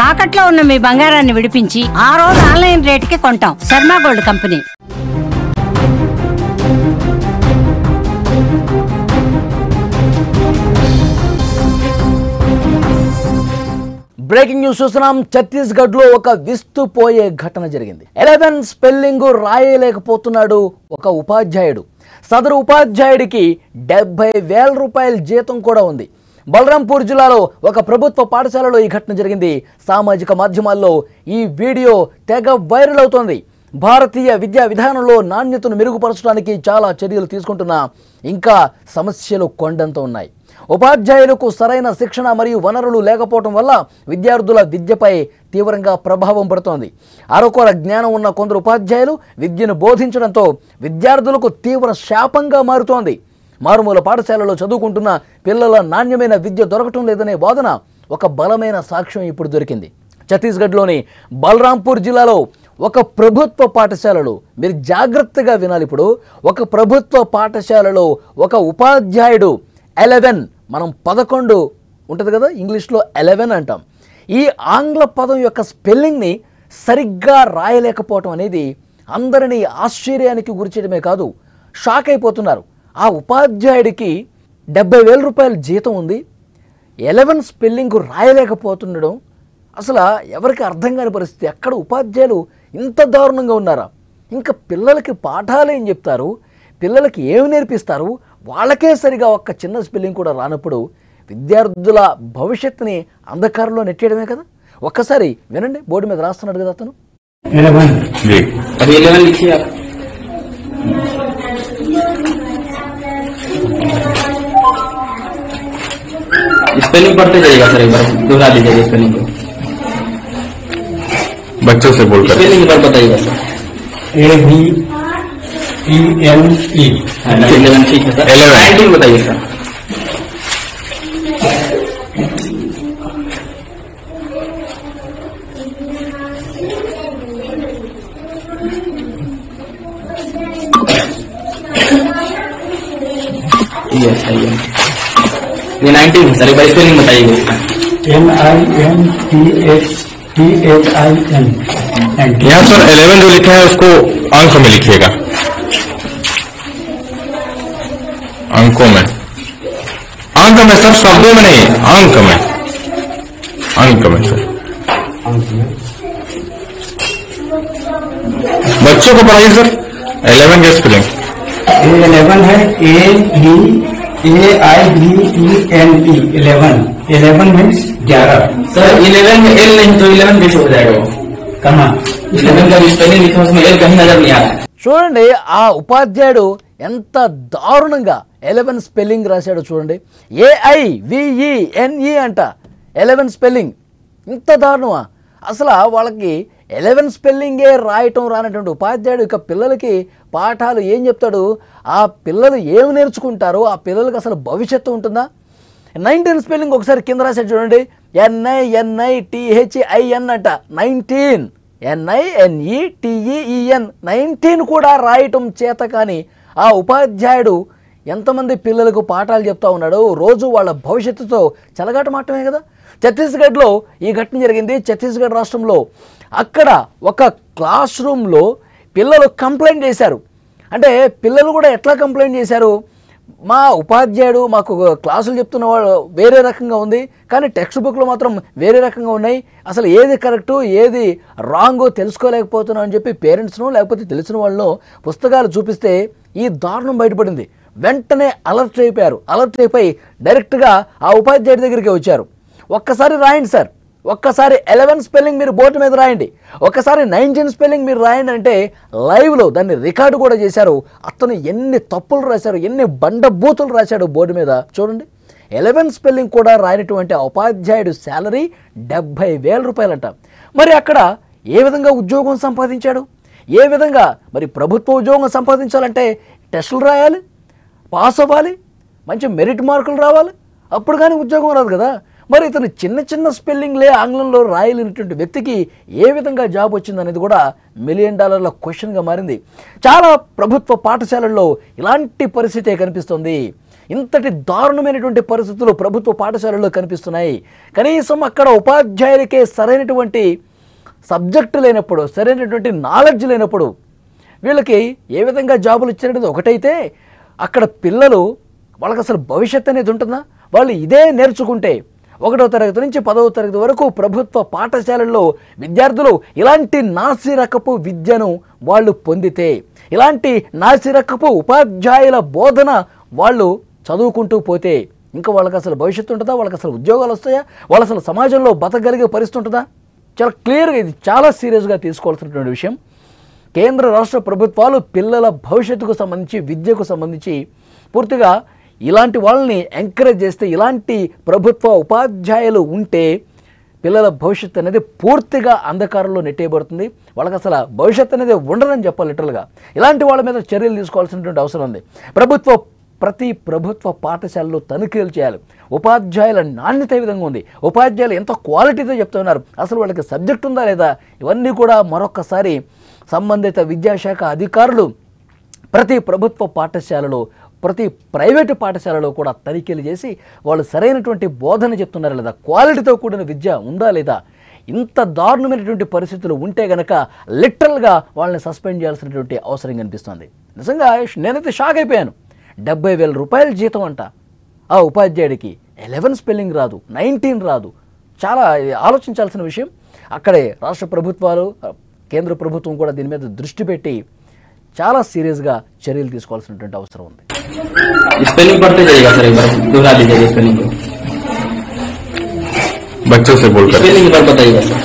తాకట్లో ఉన్న మీ బంగారాన్ని విడిపించి ఆ రోజు ఆన్లైన్ రేటుకి కొంటాం. Sharma gold company. Breaking news చూస్తున్నాం. ఛత్తీస్గఢ్ లో ఒక విస్తుపోయే ఘటన జరిగింది. 11 స్పెల్లింగ్ రాయలేకపోతున్నాడు ఒక ఉపాధ్యాయుడు. సదరు ఉపాధ్యాయుడికి 70,000 రూపాయల జీతం కూడా ఉంది. బలరాంపూర్ జిల్లాలో ఒక ప్రభుత్వ పాఠశాలలో ఈ ఘటన జరిగింది. సామాజిక మాధ్యమాల్లో ఈ వీడియో తెగ వైరల్ అవుతోంది. భారతీయ విద్యా విధానంలో నాణ్యతను మెరుగుపరచడానికి చాలా చర్యలు తీసుకుంటున్నా ఇంకా సమస్యలు కొండంత ఉన్నాయి. ఉపాధ్యాయులకు సరైన శిక్షణ మరియు వనరులు లేకపోవడం వల్ల విద్యార్థుల విద్యపై తీవ్రంగా ప్రభావం పడుతోంది. అరకొర జ్ఞానం ఉన్న కొందరు ఉపాధ్యాయులు విద్యను బోధించడంతో విద్యార్థులకు తీవ్ర శాపంగా మారుతోంది. మారుమూల పాఠశాలలో చదువుకుంటున్న పిల్లల నాణ్యమైన విద్య దొరకటం లేదనే వాదన ఒక బలమైన సాక్ష్యం ఇప్పుడు దొరికింది. ఛత్తీస్గఢ్లోని బలరాంపూర్ జిల్లాలో ఒక ప్రభుత్వ పాఠశాలలో, మీరు జాగ్రత్తగా వినాలి, ఇప్పుడు ఒక ప్రభుత్వ పాఠశాలలో ఒక ఉపాధ్యాయుడు 11, మనం 11 ఉంటుంది కదా, ఇంగ్లీష్లో 11 అంటాం. ఈ ఆంగ్ల పదం యొక్క స్పెల్లింగ్ని సరిగ్గా రాయలేకపోవటం అనేది అందరినీ ఆశ్చర్యానికి గురిచేయడమే కాదు, షాక్ అయిపోతున్నారు. ఆ ఉపాధ్యాయుడికి 70,000 రూపాయల జీతం ఉంది, 11 స్పెల్లింగ్ రాయలేకపోతుండడం అసలు ఎవరికి అర్థం కాని పరిస్థితి. ఎక్కడ ఉపాధ్యాయులు ఇంత దారుణంగా ఉన్నారా? ఇంకా పిల్లలకి పాఠాలు ఏం చెప్తారు, పిల్లలకి ఏమి నేర్పిస్తారు, వాళ్ళకే సరిగా ఒక్క చిన్న స్పెల్లింగ్ కూడా రానప్పుడు విద్యార్థుల భవిష్యత్తుని అంధకారంలో నెట్టేయడమే కదా. ఒక్కసారి వినండి, బోర్డు మీద రాస్తున్నాడు కదా అతను. 11 स्पेलिंग पढ़ते जाइएगा सर, एक बार दोहरा लीजिएगा स्पेलिंग को, बच्चों से बोलकर स्पेलिंग एक बार बताइएगा सर। ABENE 11 ठीक है सर। 19 बताइए सर। ये 19 सर, एक बार स्पेलिंग बताइएगा इसका। NINTHIN। यहाँ सर 11 जो लिखा है उसको अंक में लिखिएगा, अंकों में, अंक में सर, शब्दों में नहीं, अंक में, अंक में सर। बच्चों को पढ़ाइए सर 11 के स्पेलिंग। 11 है AIBENE 11 मीन्स 11 सर। 11 में एल नहीं तो 11 कैसे हो जाएगा? वो कहाँ 11 का स्पेलिंग लिखा उसमें एल कहीं नजर नहीं आ रहा है। చూడండి, ఆ ఉపాధ్యాయుడు ఎంత దారుణంగా 11 స్పెల్లింగ్ రాశాడో చూడండి. AIVENE అంట 11 స్పెల్లింగ్. ఇంత దారుణమా? అసలు వాళ్ళకి 11 స్పెల్లింగే రాయటం రానటువంటి ఉపాధ్యాయుడు ఇక పిల్లలకి పాఠాలు ఏం చెప్తాడు? ఆ పిల్లలు ఏమి నేర్చుకుంటారో, ఆ పిల్లలకి అసలు భవిష్యత్తు ఉంటుందా? 19 స్పెల్లింగ్ ఒకసారి కింద రాశాడు చూడండి, NINITHIN అంట 19, NINETEN 19 కూడా రాయటం చేత కానీ ఆ ఉపాధ్యాయుడు ఎంతమంది పిల్లలకు పాఠాలు చెప్తా ఉన్నాడు, రోజు వాళ్ళ భవిష్యత్తుతో చెలగాట మాటమే కదా. ఛత్తీస్గఢ్లో ఈ ఘటన జరిగింది. ఛత్తీస్గఢ్ రాష్ట్రంలో అక్కడ ఒక క్లాస్ రూమ్లో పిల్లలు కంప్లైంట్ చేశారు. అంటే పిల్లలు కూడా ఎట్లా కంప్లైంట్ చేశారు? మా ఉపాధ్యాయుడు మాకు క్లాసులు చెప్తున్న వాళ్ళు వేరే రకంగా ఉంది, కానీ టెక్స్ట్ బుక్లో మాత్రం వేరే రకంగా ఉన్నాయి, అసలు ఏది కరెక్టు ఏది రాంగో తెలుసుకోలేకపోతున్నాం అని చెప్పి పేరెంట్స్ను లేకపోతే తెలిసిన వాళ్ళను పుస్తకాలు చూపిస్తే ఈ దారుణం బయటపడింది. వెంటనే అలర్ట్ అయిపోయారు. అలర్ట్ అయిపోయి డైరెక్ట్గా ఆ ఉపాధ్యాయుడి దగ్గరికి వచ్చారు. ఒక్కసారి రాయండి సార్, ఒక్కసారి 11 స్పెల్లింగ్ మీరు బోర్డు మీద రాయండి, ఒక్కసారి 19 స్పెల్లింగ్ మీరు రాయండి అంటే లైవ్లో దాన్ని రికార్డు కూడా చేశారు. అతను ఎన్ని తప్పులు రాశారు, ఎన్ని బండబూతులు రాశాడు బోర్డు మీద చూడండి. 11 స్పెల్లింగ్ కూడా రాయనటువంటి ఆ ఉపాధ్యాయుడు శాలరీ 70,000 రూపాయలంట. మరి అక్కడ ఏ విధంగా ఉద్యోగం సంపాదించాడు? ఏ విధంగా మరి ప్రభుత్వ ఉద్యోగం సంపాదించాలంటే టెస్టులు రాయాలి, పాస్ అవ్వాలి, మంచి మెరిట్ మార్కులు రావాలి, అప్పుడు కానీ ఉద్యోగం రాదు కదా. మరి ఇతను చిన్న చిన్న స్పెల్లింగ్లే ఆంగ్లంలో రాయలేనటువంటి వ్యక్తికి ఏ విధంగా జాబ్ వచ్చిందనేది కూడా $1 మిలియన్ క్వశ్చన్గా మారింది. చాలా ప్రభుత్వ పాఠశాలల్లో ఇలాంటి పరిస్థితే కనిపిస్తుంది. ఇంతటి దారుణమైనటువంటి పరిస్థితులు ప్రభుత్వ పాఠశాలల్లో కనిపిస్తున్నాయి. కనీసం అక్కడ ఉపాధ్యాయులకే సరైనటువంటి సబ్జెక్టు లేనప్పుడు, సరైనటువంటి నాలెడ్జ్ లేనప్పుడు వీళ్ళకి ఏ విధంగా జాబులు ఇచ్చారనేది ఒకటైతే, అక్కడ పిల్లలు వాళ్ళకి అసలు భవిష్యత్తు అనేది ఉంటుందా? వాళ్ళు ఇదే నేర్చుకుంటే 1వ తరగతి నుంచి 10వ తరగతి వరకు ప్రభుత్వ పాఠశాలల్లో విద్యార్థులు ఇలాంటి నాసిరకపు విద్యను వాళ్ళు పొందితే, ఇలాంటి నాసిరకపు ఉపాధ్యాయుల బోధన వాళ్ళు చదువుకుంటూ పోతే ఇంకా వాళ్ళకి అసలు భవిష్యత్తు ఉంటుందా? వాళ్ళకి అసలు ఉద్యోగాలు వస్తాయా? వాళ్ళు అసలు సమాజంలో బతకగలిగే పరిస్థితి ఉంటుందా? చాలా క్లియర్గా ఇది చాలా సీరియస్గా తీసుకోవాల్సినటువంటి విషయం. కేంద్ర రాష్ట్ర ప్రభుత్వాలు పిల్లల భవిష్యత్తుకు సంబంధించి, విద్యకు సంబంధించి పూర్తిగా ఇలాంటి వాళ్ళని ఎంకరేజ్ చేస్తే, ఇలాంటి ప్రభుత్వ ఉపాధ్యాయులు ఉంటే పిల్లల భవిష్యత్తు అనేది పూర్తిగా అంధకారంలో నెట్టేయబడుతుంది. వాళ్ళకి అసలు భవిష్యత్తు అనేది ఉండదని చెప్పాలి లిటరల్గా. ఇలాంటి వాళ్ళ మీద చర్యలు తీసుకోవాల్సినటువంటి అవసరం ఉంది. ప్రతి ప్రభుత్వ పాఠశాలలో తనిఖీలు చేయాలి. ఉపాధ్యాయుల నాణ్యత ఏ విధంగా ఉంది, ఉపాధ్యాయులు ఎంత క్వాలిటీతో చెప్తున్నారు, అసలు వాళ్ళకి సబ్జెక్ట్ ఉందా లేదా, ఇవన్నీ కూడా మరొకసారి సంబంధిత విద్యాశాఖ అధికారులు ప్రతి ప్రభుత్వ పాఠశాలలో, ప్రతి ప్రైవేటు పాఠశాలలో కూడా తనిఖీలు చేసి వాళ్ళు సరైనటువంటి బోధన చెప్తున్నారా లేదా, క్వాలిటీతో కూడిన విద్య ఉందా లేదా. ఇంత దారుణమైనటువంటి పరిస్థితులు ఉంటే గనక లిటరల్గా వాళ్ళని సస్పెండ్ చేయాల్సినటువంటి అవసరం కనిపిస్తుంది. నిజంగా నేనైతే షాక్ అయిపోయాను. 70,000 రూపాయల జీతం అంట ఆ ఉపాధ్యాయుడికి, 11 స్పెల్లింగ్ రాదు, 19 రాదు. చాలా ఆలోచించాల్సిన విషయం. అక్కడే రాష్ట్ర ప్రభుత్వాలు, కేంద్ర ప్రభుత్వం కూడా దీని మీద దృష్టి పెట్టి చాలా సీరియస్గా చర్యలు తీసుకోవాల్సినటువంటి అవసరం ఉంది. स्पेलिंग पढ़ते जाइएगा सर, एक बार दोहरा दीजिएगा स्पेलिंग को, बच्चों से बोलकर स्पेलिंग एक बार बताइएगा सर।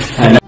ABELE